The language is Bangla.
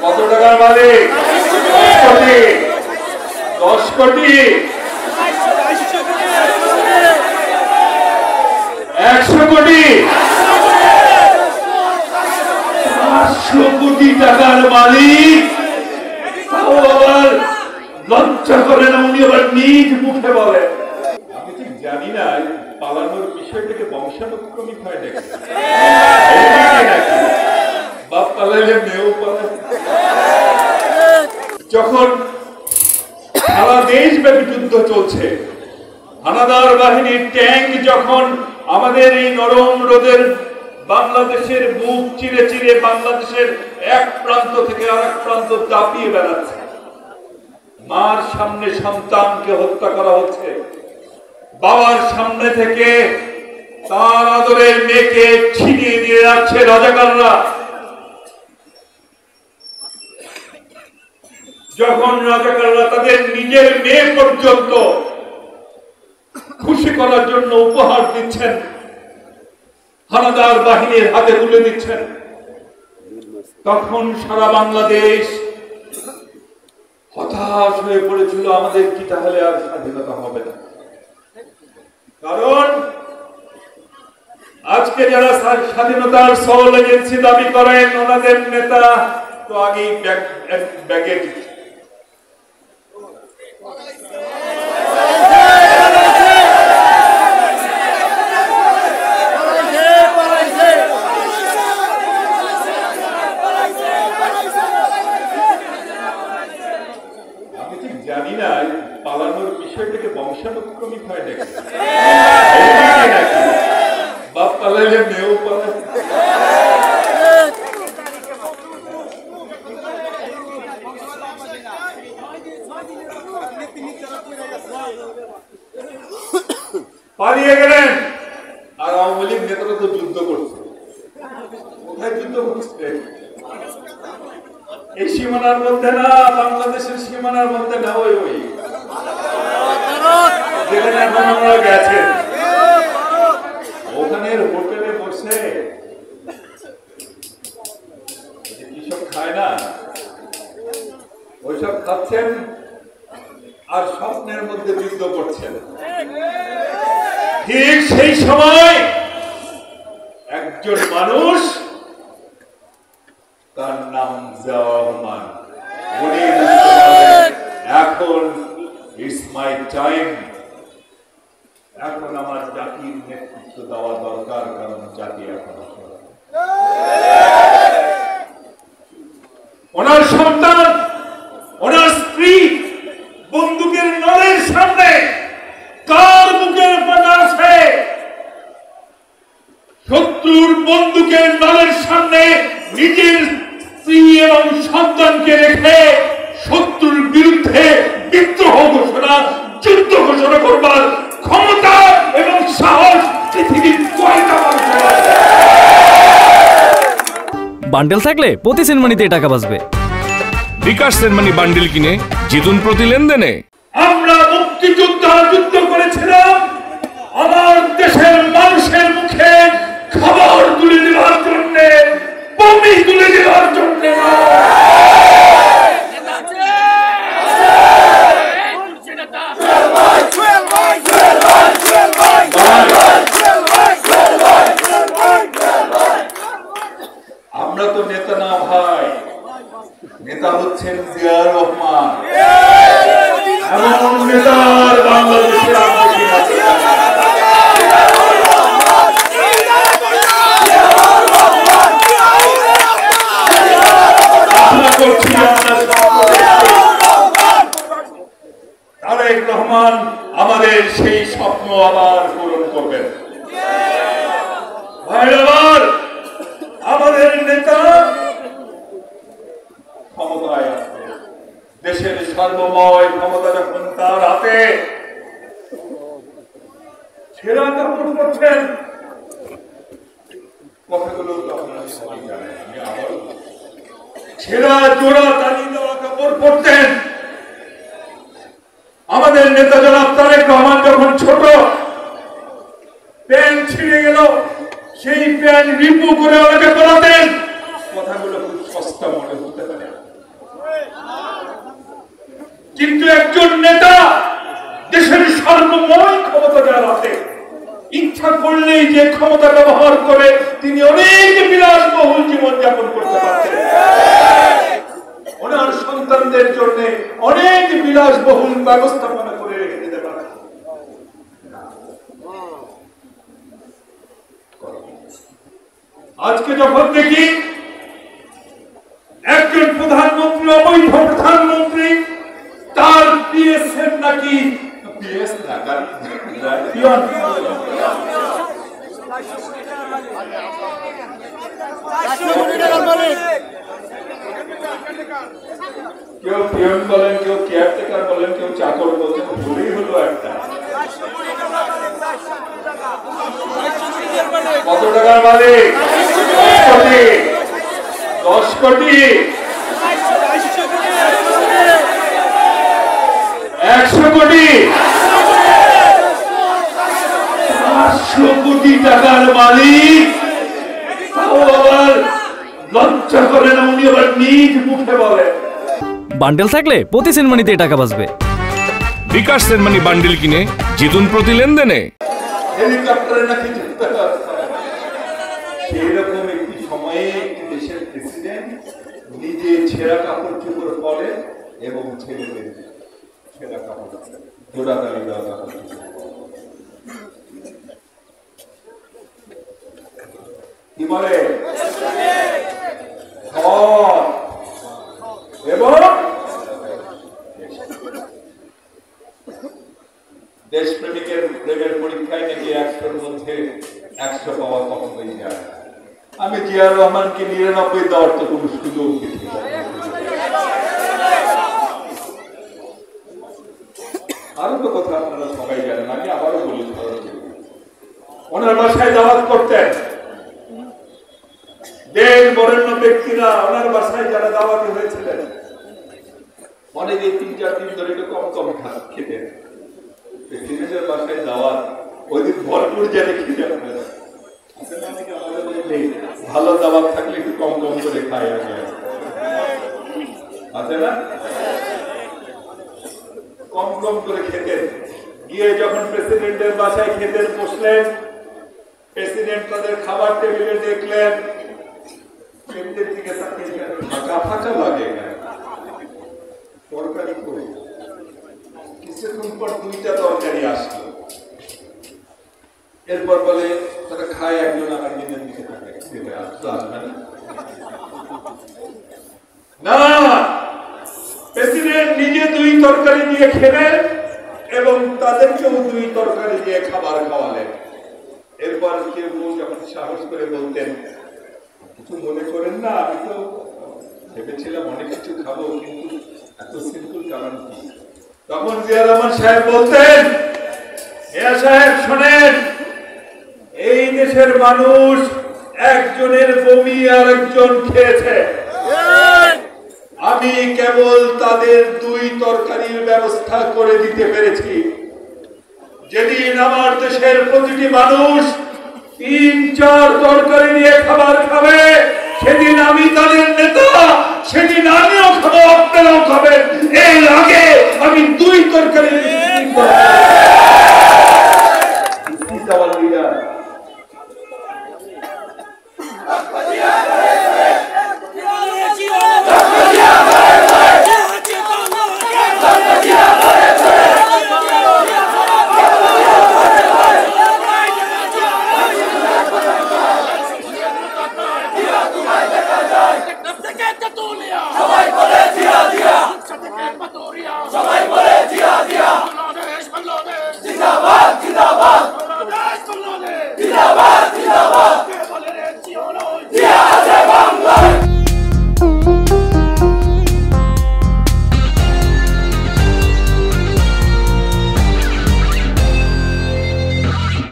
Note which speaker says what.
Speaker 1: কত টাকার মালিক? 10 কোটি 100 কোটি 500 কোটি টাকার মালিক, তাও আবার লজ্জা করে না উনি আবার নিজ মুখে বলে। আমি ঠিক জানি না পালানোর বিষয়টাকে বংশানুক্রমিক হয় নাকি, বাপ পালাইলে মেয়েও পালায়। যখন সারা দেশব্যাপী যুদ্ধ চলছে, হানাদার বাহিনীর ট্যাঙ্ক যখন আমাদের এই নরম রোদের বাংলাদেশের বুক চিরে চিরে বাংলাদেশের এক প্রান্ত থেকে আরেক প্রান্ত দাপিয়ে বেড়াচ্ছে, মার সামনে সন্তানকে হত্যা করা হচ্ছে, বাবার সামনে থেকে তার আদরের মেয়েকে ছিনিয়ে নিয়ে যাচ্ছে রাজাকাররা। যখন রাজাকাররা তাদের নিজের মেয়ে পর্যন্ত খুশি করার জন্য উপহার দিচ্ছেন, হানাদার বাহিনীর হাতে তুলে দিচ্ছেন, তখন সারা বাংলাদেশ হতাশ হয়ে পড়েছিল, আমাদের কি তাহলে আর স্বাধীনতা হবে না? কারণ আজকে যারা স্বাধীনতার সোল এজেন্সি দাবি করেন, ওনাদের নেতা তো আগেই ব্যাগে জানি না পালানোর বিষয়টাকে বংশানুক্রমিক হয় নাকি, বাপ পালাইলে মেয়েও পালায়। পালিয়ে গেলেন, আর আওয়ামী লীগ নেতারা তো যুদ্ধ করছে। কোথায় যুদ্ধ করছে? এই সীমানার মধ্যে না, বাংলাদেশের সীমানার মধ্যে না, ওই যেখানে এখন আমরা গেছেন ওখানের হোটেলে বসে কিসব খায় না, ওইসব খাচ্ছেন আর স্বপ্নের মধ্যে যুদ্ধ করছেন। ঠিক সেই সময় একজন মানুষ, তার নাম জিয়াউর রহমান, উনি এখন ইটস মাই টাইম, এখন আমার জাতির নেতৃত্ব দেওয়া দরকার, কারণ জাতি এখন ওনার সন্তান, ওনার স্ত্রী বন্দুকের নলের সামনে কার বুকের পাটা আছে? শত্রুর বন্দুকের নলের সামনে নিজের স্ত্রী এবং সন্তানকে রেখে শত্রুর বিরুদ্ধে বিদ্রোহ ঘোষণা, যুদ্ধ ঘোষণা করবার ক্ষমতা এবং সাহস পৃথিবীর কয়টা মানুষের আছে?
Speaker 2: বান্ডেল থাকলে প্রতি সেনমানিতে টাকা বাঁচবে।
Speaker 3: বিকাশ সেনমানি বান্ডেল কিনে জিতুন প্রতি লেনদেনে।
Speaker 1: আমরা মুক্তিযোদ্ধা যুদ্ধ করেছিলাম আমার দেশের মানুষের মুখে খাবার তুলে দেওয়ার জন্য, বমি তুলে দেওয়ার জন্য। আমরা তো নেতা না ভাই, নেতা হচ্ছেন জিয়াউর রহমান। এমন নেতার বাংলাদেশে তারেক রহমান আমাদের সেই স্বপ্ন আবার পূরণ করবেন। ভাইরাবার, আমাদের নেতা ক্ষমতায় আসবে, দেশের সর্বময় ক্ষমতা যখন তার হাতে, ছেঁড়া কাপড় করছেন, কথাগুলো তো আপনারা সবাই জানেন, আমি আবার ছেঁড়া জোড়া তালিয়ে দেওয়া কাপড় পরতেন। আমাদের নেতা জনাব তারেক রহমান যখন ছোট, প্যান্ট ছিঁড়ে গেল, সেই প্যান্ট রিপু করে ওনাকে পরাতেন, কথাগুলো খুব সস্তা মনে হতে পারে, কিন্তু একজন নেতা দেশের সর্বময় ক্ষমতা যার হাতে, ইচ্ছা করলেই যে ক্ষমতা ব্যবহার করে তিনি অনেক বিলাসবহুল জীবন যাপন করতে পারতেন। ওনার সন্তানদের জন্য অনেক বিলাসবহুল ব্যবস্থাপনা করে রেখে দিতে পারেন। আজকে যখন দেখি একজন প্রধানমন্ত্রী, অবৈধ প্রধানমন্ত্রী, তার পিএসএন নাকি পিএস কেউ পিয়ন বলেন, কেউ কেয়ারটেকার বলেন, কেউ চাকর বলছেন, ভুলেই হলো একটা। কত টাকার মালিক? 10 কোটি, 100 কোটি, 500 কোটি টাকার মালিক। আবার লজ্জা করে না উনি আবার নিজ মুখে বলেন।
Speaker 2: বান্ডেল থাকলে প্রতি সেনমানিতে টাকা বাঁচবে।
Speaker 3: বিকাশ সেনমানি বান্ডিল কিনে জিতুন প্রতি লেনদেনে।
Speaker 1: হেলিকপ্টারে নাকি সেইরকম একটি সময়ে একটি দেশের প্রেসিডেন্ট নিজে ছেঁড়া কাপড় চোপড় পরে এবং ছেলেদের ছেঁড়া কাপড় জোড়াতালি দেওয়া কি বলে এবং দেশপ্রেমিকের প্রেমের পরীক্ষায় নাকি 100-র মধ্যে 100 পাওয়া কখনোই যায়। আমি জিয়াউর রহমানকে 99 দেওয়ার তো কোনো সুযোগ দেখি না। আরো তো কথা আপনারা সবাই জানেন, আমি আবারও বলি, ওনার বাসায় দাওয়াত করতেন দেশ বরেণ্য ব্যক্তিরা। ওনার বাসায় যারা দাওয়াতি হয়েছিলেন অনেকে 3-4 দিন ধরে একটু কম কম খেতেন। প্রেসিডেন্টের বাসায় দাওয়াত, ওই দিন ভরপুর জেলে খেতে আপনারা ভালো দাওয়াত থাকলে একটু কম কম করে খায় আছে না, কম কম করে খেতেন। গিয়ে যখন প্রেসিডেন্টের বাসায় খেতে বসলেন, প্রেসিডেন্ট তাদের খাবার টেবিলে দেখলেন, টেবিলের দিকে তাকিয়ে ফাঁকা ফাঁকা লাগে, তরকারি করে কিছুক্ষণ পর 2টা তরকারি আসলো। এরপর বলে তারা খায়, একজন আমার দিনের দিকে থাকে, আসবে না। প্রেসিডেন্ট নিজে 2 তরকারি দিয়ে খেলেন এবং তাদেরকেও 2 তরকারি দিয়ে খাবার খাওয়ালেন। এরপর কেউ যখন সাহস করে বলতেন, কিছু মনে করেন না, আমি তো ভেবেছিলাম অনেক কিছু খাবো, কিন্তু এত সিম্পল কারণ কি? তখন জিয়াউর রহমান সাহেব বলতেন, মিয়া সাহেব শোনেন, এই দেশের মানুষ একজনের বমি আর একজন খেয়েছে, আমি কেবল তাদের 2 তরকারির ব্যবস্থা করে দিতে পেরেছি। যেদিন আমার দেশের প্রতিটি মানুষ 3-4 তরকারি নিয়ে খাবার খাবে, সেদিন আমি তাদের নেতা, সেদিন আমিও খাবো, আপনারাও খাবেন। এর আগে আমি 2 তরকারি